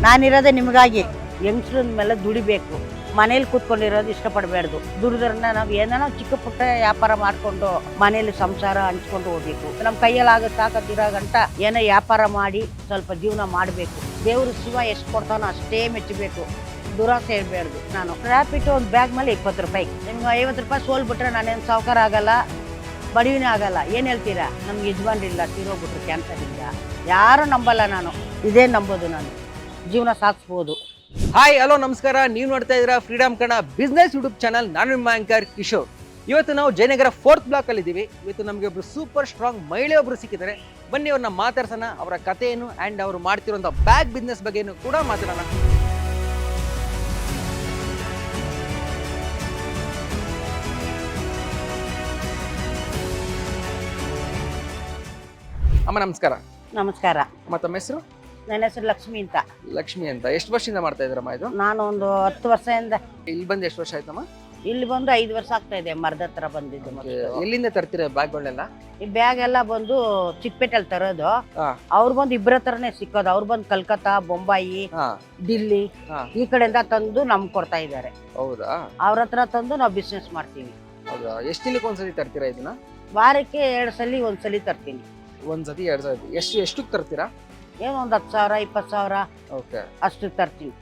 ನಾನಿರೋದೇ ನಿಮಗಾಗಿ. ಯಂಗ್ಸ್ಟ್ರ ಮೇಲೆ ದುಡಿಬೇಕು, ಮನೇಲಿ ಕೂತ್ಕೊಂಡಿರೋದು ಇಷ್ಟಪಡಬಾರ್ದು. ದುಡಿದ್ರನ್ನ ನಾವು ಏನಾರ ಚಿಕ್ಕ ಪುಟ್ಟ ವ್ಯಾಪಾರ ಮಾಡ್ಕೊಂಡು ಮನೇಲಿ ಸಂಸಾರ ಹಂಚ್ಕೊಂಡು ಹೋಗ್ಬೇಕು. ನಮ್ಮ ಕೈಯಲ್ಲಿ ಆಗ ತಾಕತ್ತಿರೋ ಗಂಟ ಏನೋ ವ್ಯಾಪಾರ ಮಾಡಿ ಸ್ವಲ್ಪ ಜೀವನ ಮಾಡಬೇಕು. ದೇವ್ರು ಶಿವ ಎಷ್ಟು ಕೊಡ್ತಾನೋ ಅಷ್ಟೇ ಮೆಚ್ಚಬೇಕು, ದುರಾಸೆ ಇರಬಾರ್ದು. ನಾನು ರ್ಯಾಪಿಡ್ ಒಂದು ಬ್ಯಾಗ್ ಮೇಲೆ 20 ರೂಪಾಯಿ, ನಿಮ್ಗೆ 50 ರೂಪಾಯಿ ಸೋಲ್ಬಿಟ್ರೆ ನಾನೇನು ಸಾವುಕಾರ ಆಗಲ್ಲ, ಬಡವಿನೇ ಆಗಲ್ಲ. ಏನು ಹೇಳ್ತೀರಾ? ನಮ್ಗೆ ಯಜಮಾನ್ರಿಲ್ಲ, ತೀರೋಗ್ಬಿಟ್ರು ಕ್ಯಾನ್ಸರಿಂದ. ಯಾರು ನಂಬಲ್ಲ, ನಾನು ಇದೇ ನಂಬೋದು. ನಾನು ಜೀವನ ಸಾಗಿಸ್ಬೋದು. ಹಾಯ್ ಹಲೋ ನಮಸ್ಕಾರ, ನೀವು ನೋಡ್ತಾ ಇದ್ದೀರಾ freedom Kannada business YouTube channel. ನಾನು ನಿಮ್ಮ ಆಂಕರ್ ಕಿಶೋರ್. ಇವತ್ತು ನಾವು ಜಯನಗರ 4th ಬ್ಲಾಕ್ ಅಲ್ಲಿ ಇದ್ದೀವಿ. ಇವತ್ತು ನಮಗೆ ಒಬ್ರು ಸೂಪರ್ ಸ್ಟ್ರಾಂಗ್ ಮಹಿಳೆಯೊಬ್ರು ಸಿಕ್ಕಿದ್ದಾರೆ. ಬನ್ನಿ ಅವ್ರನ್ನ ಮಾತಾಡ್ಸೋಣ, ಅವರ ಕಥೆ ಏನು ಅಂಡ್ ಅವರು ಮಾಡ್ತಿರುವಂತ ಬ್ಯಾಗ್ ಬಿಸ್ನೆಸ್ ಬಗ್ಗೆ ಕೂಡ ಮಾತಾಡೋಣ. ಅಮ್ಮ ನಮಸ್ಕಾರ. ನಮಸ್ಕಾರ. ತಮ್ಮ ಹೆಸರು? ನನ್ನ ಹೆಸರು ಲಕ್ಷ್ಮಿ ಅಂತ. ಲಕ್ಷ್ಮಿ ಅಂತ. ಎಷ್ಟು ವರ್ಷದಿಂದ ಮಾಡ್ತಾ ಇದ್ದೀರಮ್ಮ ಇದು? ನಾನು ಒಂದು 10 ವರ್ಷದಿಂದ. ಇಲ್ಲಿ ಬಂದು ಎಷ್ಟು ವರ್ಷ ಆಯ್ತಮ್ಮ? ಇಲ್ಲಿ ಬಂದು 5 ವರ್ಷ ಆಗ್ತಾ ಇದೆ. ಮರದ ಹತ್ರ ಬಂದಿದ್ದು. ಎಲ್ಲಿಂದ ತರ್ತೀರ ಬ್ಯಾಗ್ಗಳನ್ನೆಲ್ಲ? ಈ ಬ್ಯಾಗ್ ಎಲ್ಲ ಬಂದು ಚಿಕ್ಕಪೇಟೆಲ್ ತರೋದು. ಅವ್ರು ಬಂದು ಇಬ್ಬರ ಹತ್ರನೇ ಸಿಕ್ಕೋದು. ಅವ್ರು ಬಂದು ಕಲ್ಕತ್ತಾ, ಬೊಂಬಾಯಿ, ದಿಲ್ಲಿ ಈ ಕಡೆಯಿಂದ ತಂದು ನಮ್ಗೆ ಕೊಡ್ತಾ ಇದ್ದಾರೆ. ಹೌದಾ? ಅವ್ರ ಹತ್ರ ತಂದು ನಾವು ಬಿಸ್ನೆಸ್ ಮಾಡ್ತೀವಿ. ಹೌದಾ? ಎಷ್ಟು ದಿನಕ್ಕೆ ಒಂದ್ಸತಿ ತರ್ತೀರಾ ಇದನ್ನ? ವಾರಕ್ಕೆ 2 ಸಲ ಒಂದ್ಸಲಿ ತರ್ತೀನಿ. ಒಂದ್ಸತಿ 2 ಸತಿ? ಎಷ್ಟಕ್ಕೆ ತರ್ತೀರಾ? ಏನೋ ಒಂದು 10,000 20,000 ಓಕೆ ಅಷ್ಟು ತರ್ತೀನಿ.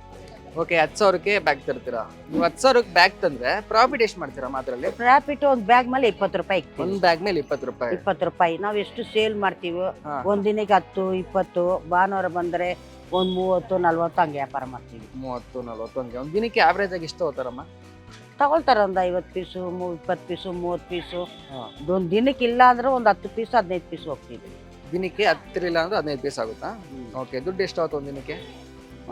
ಓಕೆ, 10,000ಕ್ಕೆ ಬ್ಯಾಗ್ ತರ್ತೀರಾ ನೀವು? 10,000ಕ್ಕೆ ಬ್ಯಾಗ್ ತಂದ್ರೆ ಪ್ರಾಫಿಟ್ ಎಷ್ಟು ಮಾಡ್ತೀರಾ ಮಾತ್ರಲ್ಲಿ? ಪ್ರಾಫಿಟ್ ಒಂದು ಬ್ಯಾಗ್ ಮೇಲೆ 20 ರೂಪಾಯಿ. ಒಂದ್ ಬ್ಯಾಗ್ ಮೇಲೆ 20 ರೂಪಾಯಿ. 20 ರೂಪಾಯಿ ನಾವು ಎಷ್ಟು ಸೇಲ್ ಮಾಡ್ತೀವಿ. ಒಂದ್ ದಿನಕ್ಕೆ 10 20, ಭಾನುವಾರ ಬಂದ್ರೆ ಒಂದ್ 30 40 ಹಂಗೆ ವ್ಯಾಪಾರ ಮಾಡ್ತೀವಿ. 30 40 ಹಂಗೆ. ಒಂದ್ ದಿನಕ್ಕೆ ಆವ್ರೇಜ್ ಆಗಿ ಎಷ್ಟು ಹೋಗ್ತಾರಮ್ಮ? ತಗೊಳ್ತಾರ ಒಂದು 50 ಪೀಸು, 20 ಪೀಸು, 30 ಪೀಸು. ಒಂದ್ ದಿನಕ್ಕೆ ಇಲ್ಲ ಅಂದ್ರೆ ಒಂದು 10 ಪೀಸು 15 ಪೀಸು ಹೋಗ್ತೀವಿ. ದಿನಕ್ಕೆ 10 ಇಲ್ಲ ಅಂದ್ರೆ 15 ಪೀಸ್ ಆಗುತ್ತಾ? ಓಕೆ. ದುಡ್ಡು ಎಷ್ಟು ಆಗುತ್ತೆ ಒಂದ್ ದಿನಕ್ಕೆ?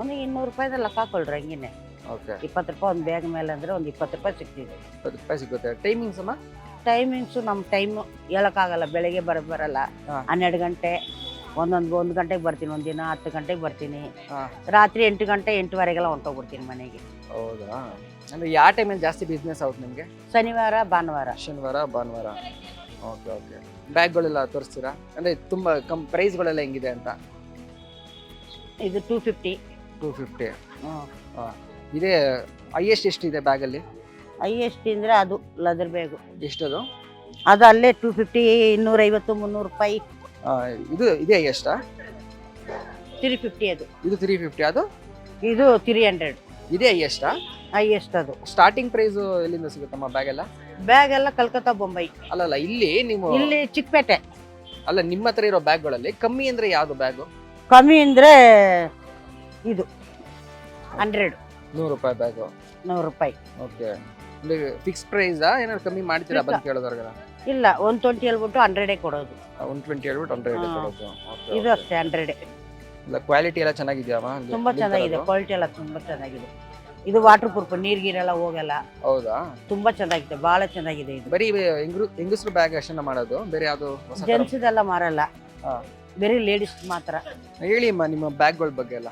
ಒಂದು 200 ರೂಪಾಯಿ ಲೆಕ್ಕ ಹಾಕೊಳ್ರಿ ಹಂಗೇನೆ. ಓಕೆ. 20 ರೂಪಾಯಿ ಒಂದು ಬ್ಯಾಗ್ ಮೇಲೆ ಅಂದ್ರೆ ಒಂದು 20 ರೂಪಾಯಿ ಸಿಗ್ತಿದೆ. 20 ರೂಪಾಯಿ ಸಿಗುತ್ತೆ. ಟೈಮಿಂಗ್ಸ್ ಅಮ್ಮ? ಟೈಮಿಂಗ್ಸು ನಮ್ಮ ಟೈಮ್ ಹೇಳಕ್ಕಾಗಲ್ಲ. ಬೆಳಗ್ಗೆ ಬರಲ್ಲ 12 ಗಂಟೆ, ಒಂದು ಗಂಟೆಗೆ ಬರ್ತೀನಿ, ಒಂದಿನ 10 ಗಂಟೆಗೆ ಬರ್ತೀನಿ. ರಾತ್ರಿ 8 ಗಂಟೆ 8:15ಗೆಲ್ಲ ಹೊಂಟೋಗ್ಬಿಡ್ತೀನಿ ಮನೆಗೆ. ಹೌದಾ? ಅಂದ್ರೆ ಯಾವ ಟೈಮಲ್ಲಿ ಜಾಸ್ತಿ ಬಿಸ್ನೆಸ್ ಆಗುತ್ತೆ ನಿಮಗೆ? ಶನಿವಾರ ಭಾನುವಾರ. ಶನಿವಾರ ಭಾನುವಾರ. Okay okay. ಬ್ಯಾಗ್ಗಳೆಲ್ಲ ತೋರಿಸ್ತೀರಾ? ಅಂದ್ರೆ ತುಂಬಾ ಪ್ರೈಸ್ಗಳೆಲ್ಲ ಹೆಂಗಿದೆ ಅಂತ? ಇದು 250. 250. ಇದೇ ಹೈಯೆಸ್ಟ್ ಎಷ್ಟಿದೆ ಬ್ಯಾಗಲ್ಲಿ? ಹೈಯೆಸ್ಟ್ ಅಂದ್ರೆ ಅದು ಲೆದರ್ ಬ್ಯಾಗು. ಎಷ್ಟದು? ಅದು ಅಲ್ಲೇ 250, 250, 300 ರೂಪಾಯಿ. ಇದು ಇದೇ ಹೈಯೆಸ್ಟಾ? 350 ಅದು. ಇದು 350. ಅದು ಇದು 300. ಇದೇ ಹೈಯೆಸ್ಟಾ? ಹೈಯೆಸ್ಟ್ ಅದು. ಸ್ಟಾರ್ಟಿಂಗ್ ಪ್ರೈಸ್ ಎಲ್ಲಿಂದ ಸಿಗುತ್ತಮ್ಮ ಬ್ಯಾಗ್ ಎಲ್ಲ? ಬ್ಯಾಗ್ ಎಲ್ಲ ಕಲ್ಕತ್ತಾ, ಬೊಂಬೈ. ಅಲ್ಲಲ್ಲ, ಇಲ್ಲಿ ನೀವು ಇಲ್ಲಿ ಚಿಕ್ಕಪೇಟೆ. ಅಲ್ಲ, ನಿಮ್ಮ ಹತ್ರ ಇರೋ ಬ್ಯಾಗ್ಗಳಲ್ಲಿ ಕಮ್ಮಿ ಅಂದ್ರೆ ಯಾವ್ದು ಬ್ಯಾಗು? ಕಮ್ಮಿ ಅಂದ್ರೆ ಇದು 100. 100 ರೂಪಾಯಿ ಬ್ಯಾಗು? 100 ರೂಪಾಯಿ. ಓಕೆ. ಫಿಕ್ಸ್ ಪ್ರೈಸ್ ಏನಾದ್ರು ಕಮ್ಮಿ ಮಾಡ್ತೀರಾ ಬಂದು ಕೇಳೋದ್ರಾಗ? ಇಲ್ಲ, 120 ಹೇಳ್ಬಿಟ್ಟು 100 ಕೊಡೋದು. 120 ಹೇಳ್ಬಿಟ್ಟು 100 ಕೊಡೋದು. ಇದು ಅಷ್ಟೇ 100. ಇಲ್ಲ, ಕ್ವಾಲಿಟಿ ಎಲ್ಲ ಚೆನ್ನಾಗಿದೆಯಾ? ತುಂಬಾ ಚೆನ್ನಾಗಿದೆ, ಕ್ವಾಲಿಟಿ ಎಲ್ಲ ತುಂಬಾ ಚೆನ್ನಾಗಿದೆ. ಇದು ವಾಟರ್ ಪ್ರೂಫ್, ನೀರ್ಗೀರೆಲ್ಲ ಹೋಗಲ್ಲ. ಹೌದಾ? ತುಂಬಾ ಚೆನ್ನಾಗಿದೆ, ಬಹಳ ಚೆನ್ನಾಗಿದೆ. ಇದು ಬರೀ ಹೆಂಗಸ್ರು ಬ್ಯಾಗ್ ಅಷ್ಟನ್ನ ಮಾಡೋದು? ಬೇರೆ ಯಾವ್ದು ಜೆಂಟ್ಸ್ದೆಲ್ಲ ಮಾರಲ್ಲ, ಬೇರೆ ಲೇಡೀಸ್ ಮಾತ್ರ. ಹೇಳಿ ಅಮ್ಮ ನಿಮ್ಮ ಬ್ಯಾಗ್ಗಳ ಬಗ್ಗೆ ಎಲ್ಲ.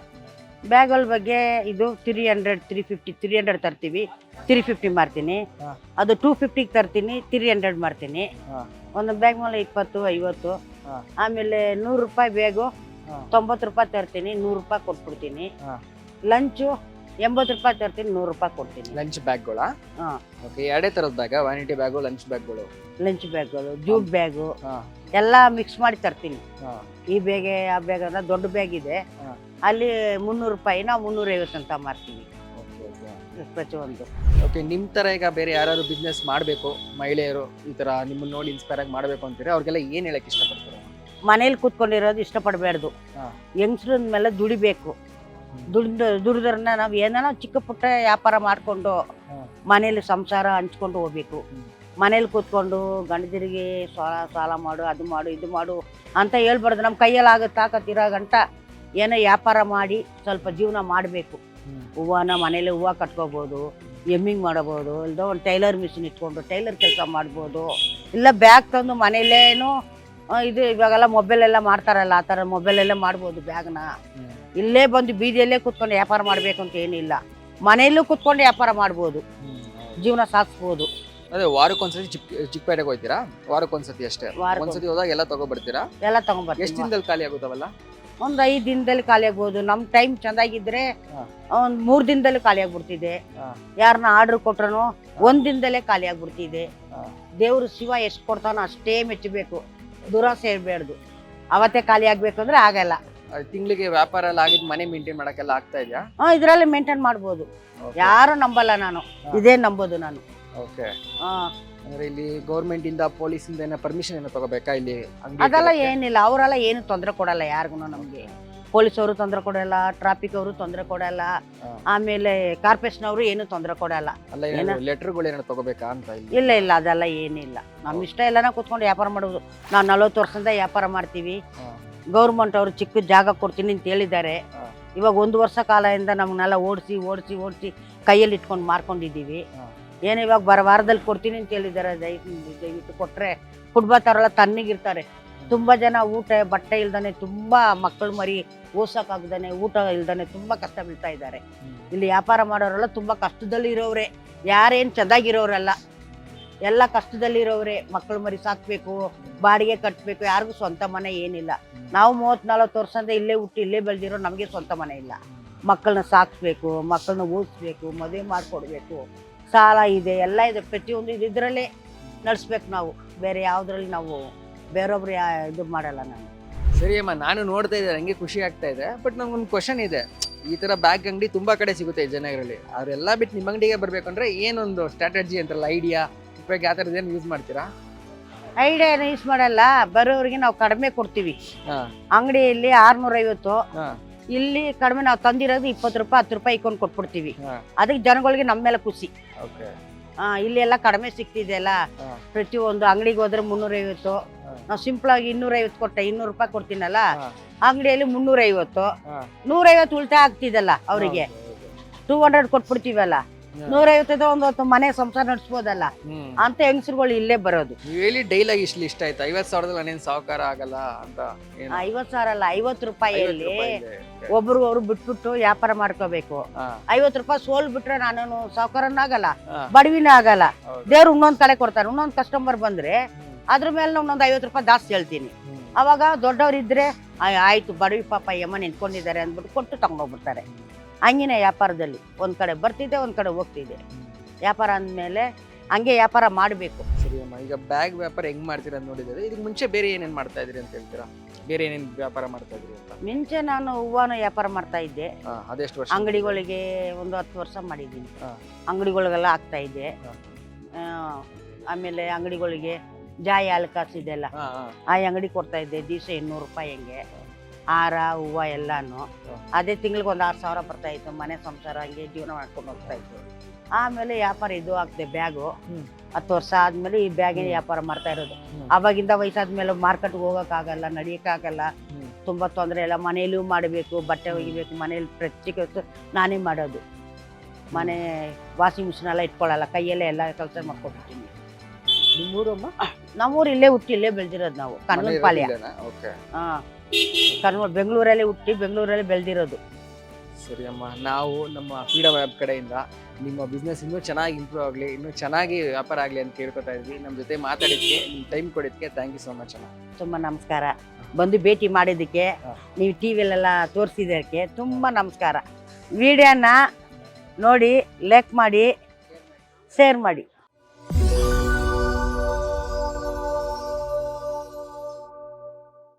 ಬ್ಯಾಗ್ಗಳ ಬಗ್ಗೆ ಇದು 300, 350. 300 ತರ್ತೀವಿ, 350 ಮಾರ್ತೀನಿ. ಅದು 250 ತರ್ತೀನಿ, 300 ಮಾರ್ತೀನಿ. ಒಂದು ಬ್ಯಾಗ್ ಮೇಲೆ 20 50. ಆಮೇಲೆ 100 ರೂಪಾಯಿ ಬ್ಯಾಗು 90 ರೂಪಾಯಿ ತರ್ತೀನಿ, 100 ರೂಪಾಯಿ ಕೊಟ್ಬಿಡ್ತೀನಿ. ಲಂಚು 80 ರೂಪಾಯಿ ತರ್ತೀನಿ, 100 ರೂಪಾಯಿ ಕೊಡ್ತೀನಿ. ಲಂಚ್ ಬ್ಯಾಗ್ಗಳ? ಓಕೆ. ಎರಡೇ ತರದ ಬ್ಯಾಗ? ವ್ಯಾನಿಟಿ ಬ್ಯಾಗು, ಲಂಚ್ ಬ್ಯಾಗ್ಗಳು? ಲಂಚ್ ಬ್ಯಾಗ್ಗಳು, ಜೂಟ್ ಬ್ಯಾಗು ಎಲ್ಲ ಮಿಕ್ಸ್ ಮಾಡಿ ತರ್ತೀನಿ. ಈ ಬ್ಯಾಗೆ ಆ ಬ್ಯಾಗ್ ಅಂದ್ರೆ ದೊಡ್ಡ ಬ್ಯಾಗ್ ಇದೆ, ಅಲ್ಲಿ 300 ರೂಪಾಯಿ, ನಾವು 350 ಅಂತ ಮಾರ್ತೀವಿ ಪ್ರತಿಯೊಂದು. ಓಕೆ. ನಿಮ್ ತರ ಈಗ ಬೇರೆ ಯಾರು ಬಿಸ್ನೆಸ್ ಮಾಡ್ಬೇಕು, ಮಹಿಳೆಯರು ಈ ತರ ನಿಮ್ಮನ್ನ ನೋಡಿ ಇನ್ಸ್ಪೈರ್ ಆಗಿ ಮಾಡ್ಬೇಕು ಅಂತೀರಿ, ಅವ್ರಿಗೆಲ್ಲ ಏನ್ ಹೇಳಕ್ ಇಷ್ಟಪಡ್ತಾರೆ? ಮನೇಲಿ ಕೂತ್ಕೊಂಡಿರೋದು ಇಷ್ಟಪಡಬಾರ್ದು. ಯಂಗ್ಸ್ಟ್ರ ಮೇಲೆ ದುಡಿಬೇಕು, ದುಡಿದ್ರನ್ನ ನಾವು ಏನಾರ ಚಿಕ್ಕ ಪುಟ್ಟ ವ್ಯಾಪಾರ ಮಾಡ್ಕೊಂಡು ಮನೇಲಿ ಸಂಸಾರ ಹಂಚ್ಕೊಂಡು ಹೋಗ್ಬೇಕು. ಮನೇಲಿ ಕೂತ್ಕೊಂಡು ಗಂಡದಿರಿಗೆ ಸಾಲ ಮಾಡು, ಅದು ಮಾಡು, ಇದು ಮಾಡು ಅಂತ ಹೇಳ್ಬಾರ್ದು. ನಮ್ಮ ಕೈಯಲ್ಲಿ ಆಗ ತಾಕತ್ತಿರೋ ಗಂಟ ಏನೋ ವ್ಯಾಪಾರ ಮಾಡಿ ಸ್ವಲ್ಪ ಜೀವನ ಮಾಡಬೇಕು. ಹೂವನ ಮನೇಲಿ ಹೂವು ಕಟ್ಕೋಬೋದು, ಎಮ್ಮಿಂಗ್ ಮಾಡಬಹುದು, ಇಲ್ದ ಒಂದು ಟೈಲರ್ ಮಿಷಿನ್ ಇಟ್ಕೊಂಡು ಟೈಲರ್ ಕೆಲಸ ಮಾಡ್ಬೋದು. ಇಲ್ಲ ಬ್ಯಾಗ್ ತಂದು ಮನೇಲೇನು ಇದು ಇವಾಗೆಲ್ಲ ಮೊಬೈಲೆಲ್ಲ ಮಾಡ್ತಾರಲ್ಲ, ಆ ಥರ ಮೊಬೈಲಲ್ಲೇ ಮಾಡ್ಬೋದು ಬ್ಯಾಗ್ನ. ಇಲ್ಲೇ ಬಂದು ಬೀದಿಯಲ್ಲೇ ಕೂತ್ಕೊಂಡು ವ್ಯಾಪಾರ ಮಾಡಬೇಕು ಅಂತ ಏನಿಲ್ಲ, ಮನೆಯಲ್ಲೂ ಕೂತ್ಕೊಂಡು ವ್ಯಾಪಾರ ಮಾಡ್ಬೋದು, ಜೀವನ ಸಾಗಿಸ್ಬೋದು. ಅದೇ ವಾರಕ್ಕೊಂದ್ಸತಿ ಚಿಕ್ಕಪೇಟೆಗೆ ಹೋಗ್ತೀರಾ? ವಾರಕ್ಕೊಂದ್ಸತಿ ಅಷ್ಟೇ? ಒಂದ್ಸತಿ ಹೋದಾಗ ಎಲ್ಲ ತಗೊಬರ್ತೀರಾ? ಎಲ್ಲ ತಗೊಂಡ್ಬರ್ತೀವಿ. ಎಷ್ಟು ದಿನದಲ್ಲಿ ಖಾಲಿ ಆಗುತ್ತವಲ್ಲ? ಒಂದು 5 ದಿನದಲ್ಲಿ ಖಾಲಿ ಆಗ್ಬೋದು. ನಮ್ಮ ಟೈಮ್ ಚೆಂದಾಗಿದ್ರೆ ಹಾ. ಒಂದು 3 ದಿನದಲ್ಲಿ ಖಾಲಿ ಆಗ್ಬಿಡ್ತಿದೆ. ಹಾ. ಯಾರನ್ನ ಆರ್ಡರ್ ಕೊಟ್ರು 1 ದಿನದಲ್ಲೇ ಖಾಲಿ ಆಗ್ಬಿಡ್ತಿದೆ. ಹಾ. ದೇವ್ರು ಶಿವ ಎಷ್ಟು ಕೊಡ್ತಾನೋ ಅಷ್ಟೇ ಮೆಚ್ಚಬೇಕು, ದುರಾಸೆ ಇರಬಾರ್ದು. ಅವತ್ತೇ ಖಾಲಿ ಆಗ್ಬೇಕು ಅಂದ್ರೆ ಆಗಲ್ಲ. ತಿಂಗಳಿಗೆ ವ್ಯಾಪಾರ ಎಲ್ಲ ಆಗಿದ್ ಮನೆ ಮೇಂಟೈನ್ ಮಾಡಕ್ಕೆಲ್ಲ ಆಗ್ತಾ ಇದೆಯಾ? ಇದರಲ್ಲಿ ಮೇಂಟೈನ್ ಮಾಡ್ಬೋದು. ಯಾರು ನಂಬಲ್ಲ, ನಾನು ಇದೇ ನಂಬೋದು ನಾನು. ಓಕೆ. ಹಾ. ಅಂದ್ರೆ ಇಲ್ಲಿ ಗೌರ್ಮೆಂಟ್ ಇಂದ ಪೊಲೀಸ್ ಇಂದ ಏನೋ ಪರ್ಮಿಷನ್ ಏನೋ ತಗೋಬೇಕಾ ಇಲ್ಲಿ ಅಂಗಡಿ ಅದೆಲ್ಲ ಇಡಕ್ಕೆ? ಏನಿಲ್ಲ, ಅವರೆಲ್ಲ ಏನು ತೊಂದರೆ ಕೊಡಲ್ಲ ಯಾರಿಗೂ. ನಮಗೆ ಪೊಲೀಸ್ ಅವರು ತೊಂದರೆ ಕೊಡಲ್ಲ, ಟ್ರಾಫಿಕ್ ಅವರು ತೊಂದರೆ ಕೊಡಲ್ಲ, ಹಾ. ಆಮೇಲೆ ಕಾರ್ಪೊರೇಷನ್ ಅವರು ಏನು ತೊಂದರೆ ಕೊಡಲ್ಲ. ಅಲ್ಲ ಲೆಟರ್ಗಳು ಏನೋ ತಗೋಬೇಕಾ ಅಂತ ಇಲ್ಲಿ? ಇಲ್ಲ ಇಲ್ಲ, ಅದೆಲ್ಲ ಏನಿಲ್ಲ. ನಮ್ಮ ಇಷ್ಟ ಎಲ್ಲಾನ ಕೂತ್ಕೊಂಡು ವ್ಯಾಪಾರ ಮಾಡೋದು. ನಾವು 40 ವರ್ಷದಿಂದ ವ್ಯಾಪಾರ ಮಾಡ್ತೀವಿ. ಹಾ. ಗೌರ್ಮೆಂಟ್ ಅವರು ಚಿಕ್ಕ ಜಾಗ ಕೊಡ್ತೀನಿ ಅಂತ ಹೇಳಿದ್ದಾರೆ. ಹಾ. ಇವಾಗ 1 ವರ್ಷ ಕಾಲದಿಂದ ನಮ್ಮನ್ನೆಲ್ಲ ಓಡಿಸಿ ಕೈಯಲ್ಲಿ ಇಟ್ಕೊಂಡು ಮಾರ್ಕೊಂಡಿದ್ದೀವಿ. ಹಾ. ಏನು ಇವಾಗ ವಾರದಲ್ಲಿ ಕೊಡ್ತೀನಿ ಅಂತ ಹೇಳಿದ್ದಾರೆ. ದಯವಿಟ್ಟು ಕೊಟ್ರೆ ಕುಡ್ಬತ್ತಾರೆಲ್ಲ ತಣ್ಣಗಿರ್ತಾರೆ. ತುಂಬಾ ಜನ ಊಟ ಬಟ್ಟೆ ಇಲ್ದಾನೆ, ತುಂಬಾ ಮಕ್ಕಳು ಮರಿ ಓಸಕ್ಕಾಗ್ದಾನೆ, ಊಟ ಇಲ್ದಾನೆ ತುಂಬಾ ಕಷ್ಟ ಬೀಳ್ತಾ ಇದ್ದಾರೆ. ಇಲ್ಲಿ ವ್ಯಾಪಾರ ಮಾಡೋರೆಲ್ಲ ತುಂಬಾ ಕಷ್ಟದಲ್ಲಿ ಇರೋವ್ರೆ, ಯಾರೇನ್ ಚೆಂದಾಗಿರೋರೆಲ್ಲ ಎಲ್ಲ ಕಷ್ಟದಲ್ಲಿ ಇರೋವ್ರೆ. ಮಕ್ಕಳು ಮರಿ ಸಾಕ್ಬೇಕು, ಬಾಡಿಗೆ ಕಟ್ಟಬೇಕು, ಯಾರಿಗೂ ಸ್ವಂತ ಮನೆ ಏನಿಲ್ಲ. ನಾವು 30-40 ವರ್ಷದಿಂದ ಇಲ್ಲೇ ಹುಟ್ಟಿ ಇಲ್ಲೇ ಬೆಳೆದಿರೋ, ನಮಗೆ ಸ್ವಂತ ಮನೆ ಇಲ್ಲ. ಮಕ್ಕಳನ್ನ ಸಾಕ್ಬೇಕು, ಮಕ್ಕಳನ್ನ ಓದಿಸ್ಬೇಕು, ಮದುವೆ ಮಾಡಿಕೊಡ್ಬೇಕು, ಸಾಲ ಇದೆ, ಎಲ್ಲ ಇದೆ. ಪ್ರತಿಯೊಂದು ಇದರಲ್ಲೇ ನಡೆಸ್ಬೇಕು ನಾವು. ಬೇರೆ ಯಾವುದ್ರಲ್ಲಿ ನಾವು ಬೇರೊಬ್ರು ಇದು ಮಾಡಲ್ಲ. ನಾನು ಸರಿ ಅಮ್ಮ, ನಾನು ನೋಡ್ತಾ ಇದ್ದೆ, ನಂಗೆ ಖುಷಿ ಆಗ್ತಾ ಇದೆ. ಬಟ್ ನಮ್ಗೊಂದು ಕ್ವಶನ್ ಇದೆ. ಈ ತರ ಬ್ಯಾಗ್ ಅಂಗಡಿ ತುಂಬಾ ಕಡೆ ಸಿಗುತ್ತೆ ಜನಗಳಲ್ಲಿ, ಅವರೆಲ್ಲ ಬಿಟ್ಟು ನಿಮ್ಮ ಅಂಗಡಿಗೆ ಬರ್ಬೇಕು ಅಂದ್ರೆ ಏನೊಂದು ಸ್ಟ್ರಾಟಜಿ ಅಂತಾರಲ್ಲ, ಐಡಿಯಾ ಉಪಯೋಗ ಯಾವ ಥರದ್ದು ಏನು ಯೂಸ್ ಮಾಡ್ತೀರಾ? ಐಡಿಯಾ ಏನು ಯೂಸ್ ಮಾಡಲ್ಲ, ಬರೋರಿಗೆ ನಾವು ಕಡಿಮೆ ಕೊಡ್ತೀವಿ. ಹಾ. ಅಂಗಡಿಯಲ್ಲಿ 650, ಹಾ. ಇಲ್ಲಿ ಕಡಿಮೆ ನಾವು ತಂದಿರೋದು 20 ರೂಪಾಯಿ 10 ರೂಪಾಯಿ ಇಕ್ಕೊಂಡು ಕೊಟ್ಬಿಡ್ತೀವಿ. ಹಾ. ಅದಕ್ಕೆ ಜನಗಳಿಗೆ ನಮ್ಮ ಮೇಲೆ ಖುಷಿ. ಓಕೆ. ಇಲ್ಲಿ ಎಲ್ಲ ಕಡಿಮೆ ಸಿಗ್ತಿದೆಯಲ್ಲ. ಹಾ. ಪ್ರತಿಯೊಂದು ಅಂಗಡಿಗೆ ಹೋದ್ರೆ 350, ಹಾ. ನಾವು ಸಿಂಪಲ್ ಆಗಿ 250 ಕೊಟ್ಟೆ 200 ರೂಪಾಯಿ ಕೊಡ್ತೀನಲ್ಲ, ಹಾ. ಅಂಗಡಿಯಲ್ಲಿ 350, ಹಾ. 150 ಉಳಿತಾಯ ಆಗ್ತಿದಲ್ಲ ಅವರಿಗೆ. ಹೌದು, ಹೌದು. 200 ಕೊಟ್ಬಿಡ್ತೀವಲ್ಲ, ಹಾ. 150 ಒಂದು ಮನೆ ಸಂಸಾರ ನಡೆಸ್ಬೋದಲ್ಲ ಹ್ಮ್. ಅಂತ ಹೆಂಗಸರುಗಳು ಇಲ್ಲೇ ಬರೋದು. ನೀವು ಹೇಳಿ ಡೈಲಾಗ್ ಇಷ್ಟ ಆಯ್ತು. 50,000 ನಾನೇನು ಸಾವುಕಾರ ಆಗಲ್ಲ ಅಂತ ಏನು? 50,000 ಅಲ್ಲ, 50 50 ರೂಪಾಯಿಯಲ್ಲಿ ರೂಪಾಯಿ ಇದೆ. Okay. ಒಬ್ರಿಗೊಬ್ರು ಬಿಟ್ಬಿಟ್ಟು ವ್ಯಾಪಾರ ಮಾಡ್ಕೋಬೇಕು. ಹಾ. 50 ರೂಪಾಯಿ ಸೋಲ್ ಬಿಟ್ರೆ ನಾನು ಸಾವುಕಾರನಾಗಲ್ಲ, ಹಾ. ಬಡವಿನ ಆಗಲ್ಲ. ಹೌದು. ದೇವ್ರು ಇನ್ನೊಂದ್ ಕಡೆ ಕೊಡ್ತಾರೆ. ಇನ್ನೊಂದ್ ಕಸ್ಟಮರ್ ಬಂದ್ರೆ ಹ್ಮ್. ಅದ್ರ ಮೇಲೆ ಇನ್ನೊಂದು 50 ರೂಪಾಯಿ ಜಾಸ್ತಿ ಹೇಳ್ತೀನಿ. ಹ್ಮ್. ಅವಾಗ ದೊಡ್ಡವ್ರಿದ್ರೆ ಆಯ್ತು ಬಡವಿ ಪಾಪ ಯಮ್ಮ ನಿಂತ್ಕೊಂಡಿದ್ದಾರೆ ಅಂದ್ಬಿಟ್ಟು ಕೊಟ್ಟು ತಗೊಂಡೋಗ್ಬಿಡ್ತಾರೆ. ಹಂಗಿನ ವ್ಯಾಪಾರದಲ್ಲಿ ಒಂದ್ ಕಡೆ ಬರ್ತಿದ್ದೆ, ಒಂದ್ ಕಡೆ ಹೋಗ್ತಿದ್ದೆ. ವ್ಯಾಪಾರ ಅಂದ್ಮೇಲೆ ಹಂಗೆ ವ್ಯಾಪಾರ ಮಾಡಬೇಕು. ಸರಿ ಅಮ್ಮ, ಈಗ ಬ್ಯಾಗ್ ವ್ಯಾಪಾರ ಹೆಂಗ್ ಮಾಡ್ತೀರಾ ಅಂತ ನೋಡಿದ್ರೆ, ಇದಕ್ಕೆ ಮುಂಚೆ ಬೇರೆ ಏನೇನ್ ಮಾಡ್ತಾ ಇದ್ರಿ ಅಂತ ಹೇಳ್ತೀರಾ? ಬೇರೆ ಏನೇನ್ ವ್ಯಾಪಾರ ಮಾಡ್ತಾ ಇದ್ರಿ ಅಂತ? ಮುಂಚೆ ನಾನು ಹೂವನ ವ್ಯಾಪಾರ ಮಾಡ್ತಾ ಇದ್ದೆ. ಅದೆಷ್ಟು ವರ್ಷ? ಅಂಗಡಿಗಳಿಗೆ ಒಂದು 10 ವರ್ಷ ಮಾಡಿದ್ದೀನಿ. ಹಾ. ಅಂಗಡಿಗಳಿಗೆಲ್ಲ ಆಗ್ತಾ ಇದ್ದೆ. ಹಾ. ಆಮೇಲೆ ಅಂಗಡಿಗಳಿಗೆ ಜಾಯಿ ಹಲ್ಕಾಸ್ ಇದೆಲ್ಲ, ಹಾ. ಹಾ. ಆ ಅಂಗಡಿ ಕೊಡ್ತಾ ಇದ್ದೆ. ದಿವಸ 200 ರೂಪಾಯಿ ಹೆಂಗೆ ಹಾರ ಹೂವು ಎಲ್ಲಾನು. ಅದೇ ತಿಂಗ್ಳಿಗೆ ಒಂದು 6,000 ಬರ್ತಾ ಇತ್ತು. ಮನೆ ಸಂಸಾರ ಹಂಗೆ ಜೀವನ ಮಾಡ್ಕೊಂಡು ಹೋಗ್ತಾ ಇತ್ತು. ಆಮೇಲೆ ವ್ಯಾಪಾರ ಇದು ಆಗ್ತದೆ ಬ್ಯಾಗು. 10 ವರ್ಷ ಆದ್ಮೇಲೆ ಈ ಬ್ಯಾಗಿನ ವ್ಯಾಪಾರ ಮಾಡ್ತಾ ಇರೋದು. ಅವಾಗಿಂದ ವಯಸ್ಸಾದ್ಮೇಲೆ ಮಾರ್ಕೆಟ್ಗೆ ಹೋಗೋಕ್ಕಾಗಲ್ಲ, ನಡಿಯೋಕ್ಕಾಗಲ್ಲ, ತುಂಬಾ ತೊಂದರೆ. ಎಲ್ಲ ಮನೇಲೂ ಮಾಡಬೇಕು, ಬಟ್ಟೆ ಒಗಿಬೇಕು, ಮನೇಲಿ ಪ್ರತಿ ಕೆಲಸ ನಾನೇ ಮಾಡೋದು. ಮನೆ ವಾಷಿಂಗ್ ಮಿಷಿನ್ ಎಲ್ಲ ಇಟ್ಕೊಳ್ಳಲ್ಲ, ಕೈಯಲ್ಲೇ ಎಲ್ಲ ಕೆಲಸ ಮಾಡ್ಕೊಬಿಡ್ತೀನಿ. ನಿಮ್ಮೂರಮ್ಮ? ನಮ್ಮೂರು ಇಲ್ಲೇ ಹುಟ್ಟಿ ಇಲ್ಲೇ ಬೆಳೆದಿರೋದು ನಾವು, ಕನ್ನಂಪಾಳ್ಯ. ಹಾ, ಬೆಂಗಳೂರಲ್ಲೇ ಹುಟ್ಟಿ ಬೆಂಗಳೂರಲ್ಲೇ ಬೆಳೆದಿರೋದು. ಸರಿ ಅಮ್ಮ, ನಾವು ನಮ್ಮ ಫ್ರೀಡಮ್ ಆ್ಯಪ್ ಕಡೆಯಿಂದ ನಿಮ್ಮ ಬಿಸ್ನೆಸ್ ಇನ್ನೂ ಚೆನ್ನಾಗಿ ಇಂಪ್ರೂವ್ ಆಗಲಿ, ಇನ್ನೂ ಚೆನ್ನಾಗಿ ವ್ಯಾಪಾರ ಆಗಲಿ ಅಂತ ಕೇಳ್ಕೊತಾ ಇದ್ವಿ. ನಮ್ಮ ಜೊತೆ ಮಾತಾಡಿದ್ದಕ್ಕೆ, ನಿಮ್ಮ ಟೈಮ್ ಕೊಡೋದಕ್ಕೆ ಥ್ಯಾಂಕ್ ಯು ಸೊ ಮಚ್ ಅಮ್ಮ. ತುಂಬ ನಮಸ್ಕಾರ. ಬಂದು ಭೇಟಿ ಮಾಡಿದ್ದಕ್ಕೆ, ನೀವು ಟಿ ವಿಲೆಲ್ಲ ತೋರಿಸಿದ್ದಕ್ಕೆ ತುಂಬ ನಮಸ್ಕಾರ. ವಿಡಿಯೋನ ನೋಡಿ, ಲೈಕ್ ಮಾಡಿ, ಶೇರ್ ಮಾಡಿ.